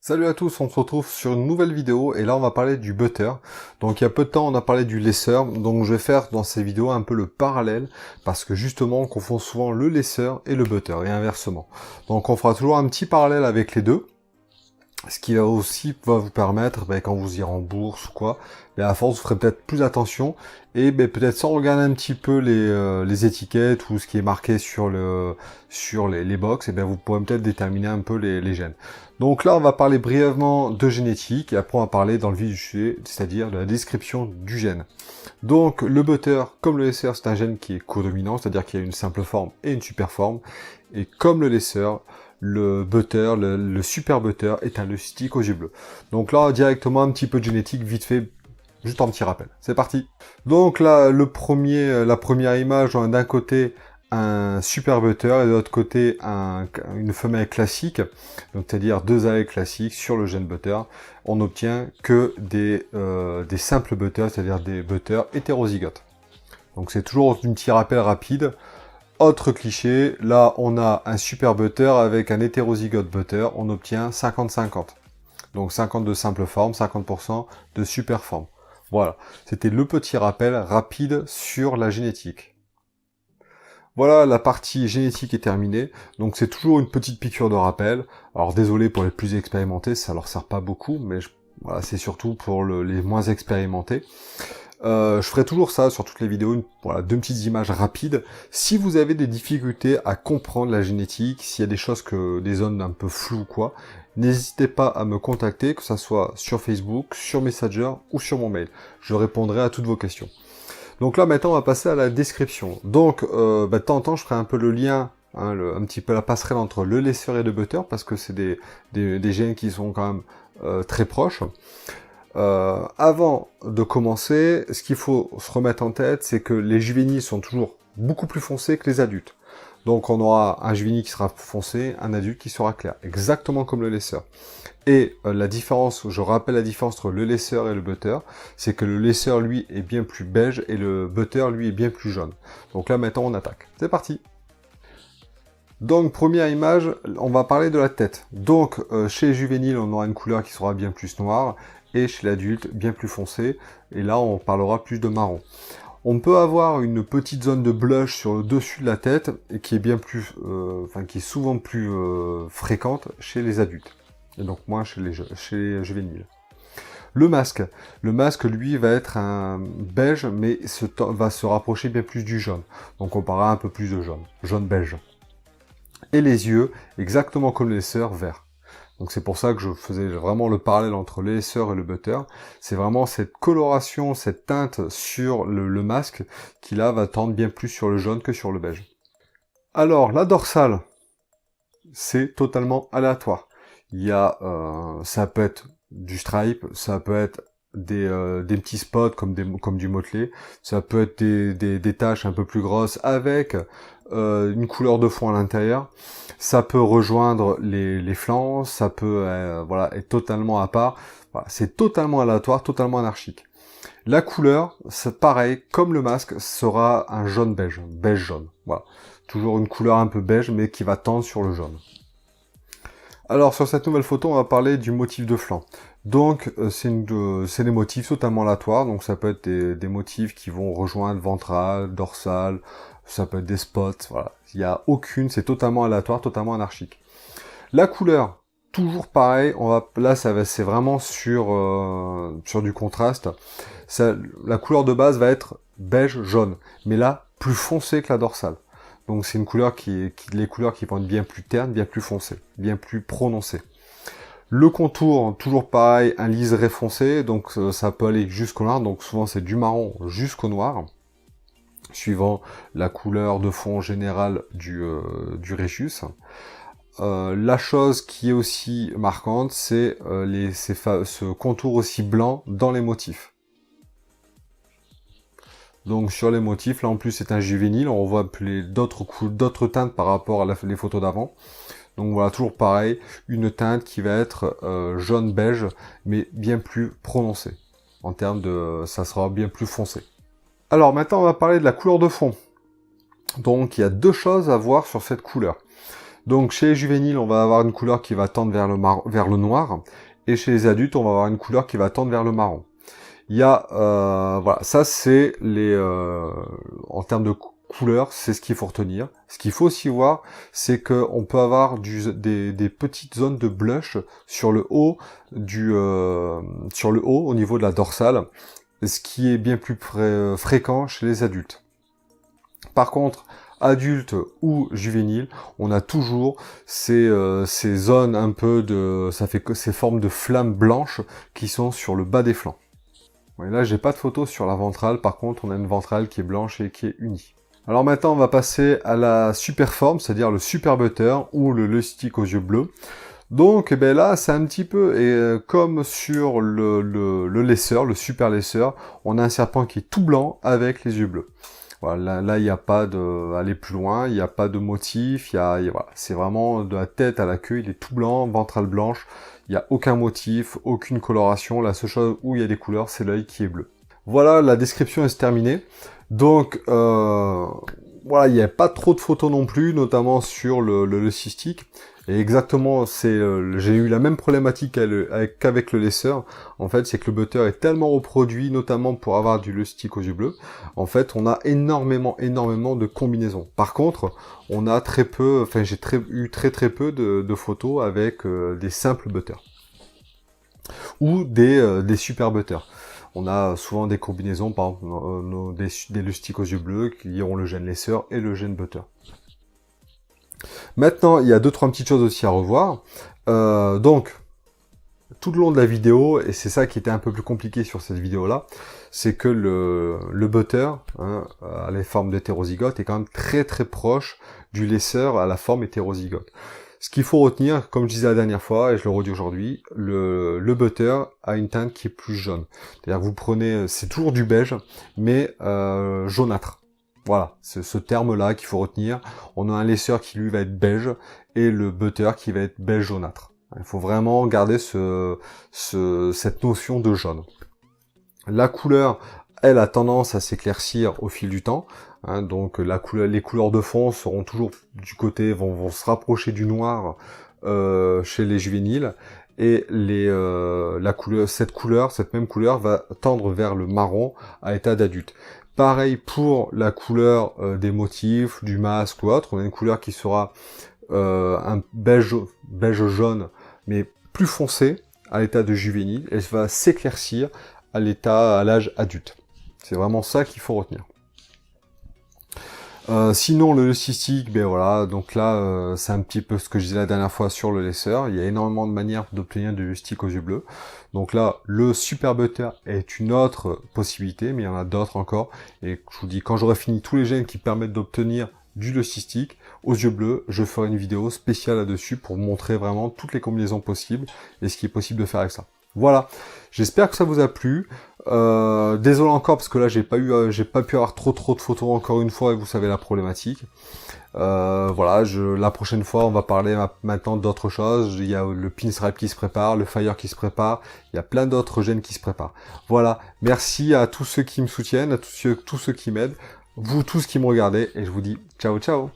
Salut à tous, on se retrouve sur une nouvelle vidéo et là on va parler du butter. Donc il y a peu de temps on a parlé du laisseur, donc je vais faire dans ces vidéos un peu le parallèle parce que justement on confond souvent le laisseur et le butter et inversement. Donc on fera toujours un petit parallèle avec les deux. Ce qui va aussi vous permettre, quand vous irez en bourse ou quoi, à force vous ferez peut-être plus attention et peut-être sans regarder un petit peu les étiquettes ou ce qui est marqué sur les box, vous pourrez peut-être déterminer un peu les gènes. Donc là on va parler brièvement de génétique et après on va parler dans le vif du sujet, c'est-à-dire de la description du gène. Donc le butter, comme le laisseur, c'est un gène qui est codominant, c'est-à-dire qu'il y a une simple forme et une super forme, et comme le laisseur, le butter, le super butter est un leucistique aux yeux bleus. Donc là, directement, un petit peu de génétique, vite fait, juste un petit rappel. C'est parti. Donc là, la première image, on a d'un côté un super butter et de l'autre côté une femelle classique, donc c'est-à-dire deux allèles classiques sur le gène butter. On n'obtient que des simples butters, c'est-à-dire des butters hétérozygotes. Donc c'est toujours un petit rappel rapide. Autre cliché, là on a un super butter avec un hétérozygote butter, on obtient 50-50. Donc 50 de simple forme, 50% de super forme. Voilà, c'était le petit rappel rapide sur la génétique. Voilà, la partie génétique est terminée, donc c'est toujours une petite piqûre de rappel. Alors désolé pour les plus expérimentés, ça leur sert pas beaucoup, mais voilà, c'est surtout pour les moins expérimentés. Je ferai toujours ça sur toutes les vidéos, deux petites images rapides. Si vous avez des difficultés à comprendre la génétique, s'il y a des zones un peu floues ou quoi, n'hésitez pas à me contacter, que ce soit sur Facebook, sur Messenger ou sur mon mail. Je répondrai à toutes vos questions. Donc là maintenant on va passer à la description. Donc de temps en temps je ferai un peu le lien, un petit peu la passerelle entre le laisseur et le butter, parce que c'est des gènes qui sont quand même très proches. Avant de commencer, ce qu'il faut se remettre en tête, c'est que les juvéniles sont toujours beaucoup plus foncés que les adultes. Donc on aura un juvénile qui sera foncé, un adulte qui sera clair, exactement comme le laisseur. Et la différence, je rappelle la différence entre le laisseur et le butter, c'est que le laisseur lui est bien plus beige et le butter lui est bien plus jaune. Donc là maintenant on attaque. C'est parti. Donc première image, on va parler de la tête. Donc chez les juvéniles on aura une couleur qui sera bien plus noire, et chez l'adulte bien plus foncé, et là on parlera plus de marron. On peut avoir une petite zone de blush sur le dessus de la tête, et qui est bien plus, qui est souvent plus fréquente chez les adultes, et donc moins chez les juvéniles. Le masque lui va être un beige, mais va se rapprocher bien plus du jaune, donc on parlera un peu plus de jaune beige. Et les yeux, exactement comme les laisseurs, vert. Donc c'est pour ça que je faisais vraiment le parallèle entre le laisseur et le butter. C'est vraiment cette coloration, cette teinte sur le masque qui là va tendre bien plus sur le jaune que sur le beige. Alors la dorsale, c'est totalement aléatoire. Il y a, ça peut être du stripe, ça peut être des petits spots comme du motelé, ça peut être des taches un peu plus grosses avec une couleur de fond à l'intérieur. Ça peut rejoindre les flancs, ça peut être totalement à part. Voilà, c'est totalement aléatoire, totalement anarchique. La couleur, c'est pareil, comme le masque, sera un jaune beige jaune. Voilà, toujours une couleur un peu beige, mais qui va tendre sur le jaune. Alors sur cette nouvelle photo, on va parler du motif de flanc. Donc c'est des motifs totalement aléatoires, donc ça peut être des motifs qui vont rejoindre ventral, dorsal, ça peut être des spots, voilà. Il n'y a aucune, c'est totalement aléatoire, totalement anarchique. La couleur, toujours pareil, c'est vraiment sur du contraste. La couleur de base va être beige jaune, mais là, plus foncé que la dorsale. Donc c'est une couleur les couleurs qui vont être bien plus ternes, bien plus foncées, bien plus prononcées. Le contour, toujours pareil, un liseré foncé, donc ça peut aller jusqu'au noir, donc souvent c'est du marron jusqu'au noir, suivant la couleur de fond générale du rhésus. La chose qui est aussi marquante, c'est ce contour aussi blanc dans les motifs. Donc sur les motifs, là en plus c'est un juvénile, on voit d'autres teintes par rapport à les photos d'avant. Donc voilà, toujours pareil, une teinte qui va être jaune-beige, mais bien plus prononcée. En termes ça sera bien plus foncé. Alors maintenant on va parler de la couleur de fond. Donc il y a deux choses à voir sur cette couleur. Donc chez les juvéniles, on va avoir une couleur qui va tendre vers le noir, et chez les adultes, on va avoir une couleur qui va tendre vers le marron. Il y a, voilà, ça c'est les, en termes de couleur, c'est ce qu'il faut retenir. Ce qu'il faut aussi voir, c'est que on peut avoir des petites zones de blush sur le haut au niveau de la dorsale, ce qui est bien plus fréquent chez les adultes. Par contre, adultes ou juvéniles, on a toujours ces zones un peu ça fait que ces formes de flammes blanches qui sont sur le bas des flancs. Ouais, là, j'ai pas de photo sur la ventrale, par contre, on a une ventrale qui est blanche et qui est unie. Alors maintenant, on va passer à la super forme, c'est-à-dire le super butter ou le stick aux yeux bleus. Donc, ben là, c'est un petit peu comme sur le laisseur, le super laisseur, on a un serpent qui est tout blanc avec les yeux bleus. Voilà, là, il n'y a pas de aller plus loin, il n'y a pas de motif, voilà, c'est vraiment de la tête à la queue, il est tout blanc, ventrale blanche, il n'y a aucun motif, aucune coloration, la seule chose où il y a des couleurs, c'est l'œil qui est bleu. Voilà, la description est terminée. Donc, voilà, il n'y a pas trop de photos non plus, notamment sur le cystique. Et exactement, j'ai eu la même problématique qu'avec le laisseur. En fait, c'est que le butter est tellement reproduit, notamment pour avoir du stick aux yeux bleus. En fait, on a énormément de combinaisons. Par contre, on a très peu, enfin, j'ai eu très peu de photos avec des simples butters ou des super butters. On a souvent des combinaisons, par exemple des lustiques aux yeux bleus qui auront le gène laisseur et le gène butter. Maintenant, il y a 2-3 petites choses aussi à revoir. Donc, tout le long de la vidéo, et c'est ça qui était un peu plus compliqué sur cette vidéo-là, c'est que le butter, à la forme d'hétérozygote, est quand même très proche du laisseur à la forme hétérozygote. Ce qu'il faut retenir, comme je disais la dernière fois, et je le redis aujourd'hui, le butter a une teinte qui est plus jaune. C'est-à-dire que vous prenez, c'est toujours du beige, mais jaunâtre. Voilà, c'est ce terme-là qu'il faut retenir. On a un laisseur qui lui va être beige, et le butter qui va être beige jaunâtre. Il faut vraiment garder cette notion de jaune. La couleur, elle a tendance à s'éclaircir au fil du temps. Donc les couleurs de fond seront toujours du côté, vont se rapprocher du noir chez les juvéniles, et cette même couleur va tendre vers le marron à état d'adulte. Pareil pour la couleur des motifs, du masque ou autre, on a une couleur qui sera un beige jaune, mais plus foncé à l'état de juvénile, et va s'éclaircir à l'âge adulte. C'est vraiment ça qu'il faut retenir. Sinon le cystique, ben voilà, donc là c'est un petit peu ce que je disais la dernière fois sur le laisseur. Il y a énormément de manières d'obtenir du stick aux yeux bleus. Donc là, le super butter est une autre possibilité, mais il y en a d'autres encore. Et je vous dis, quand j'aurai fini tous les gènes qui permettent d'obtenir du leucistique aux yeux bleus, je ferai une vidéo spéciale là-dessus pour vous montrer vraiment toutes les combinaisons possibles et ce qui est possible de faire avec ça. Voilà, j'espère que ça vous a plu. Désolé encore parce que là j'ai pas pu avoir trop de photos encore une fois, et vous savez la problématique. Voilà, la prochaine fois on va parler maintenant d'autres choses. Il y a le Pinstripe qui se prépare, le Fire qui se prépare, il y a plein d'autres gènes qui se préparent. Voilà, merci à tous ceux qui me soutiennent, à tous ceux qui m'aident, vous tous qui me regardez, et je vous dis ciao ciao.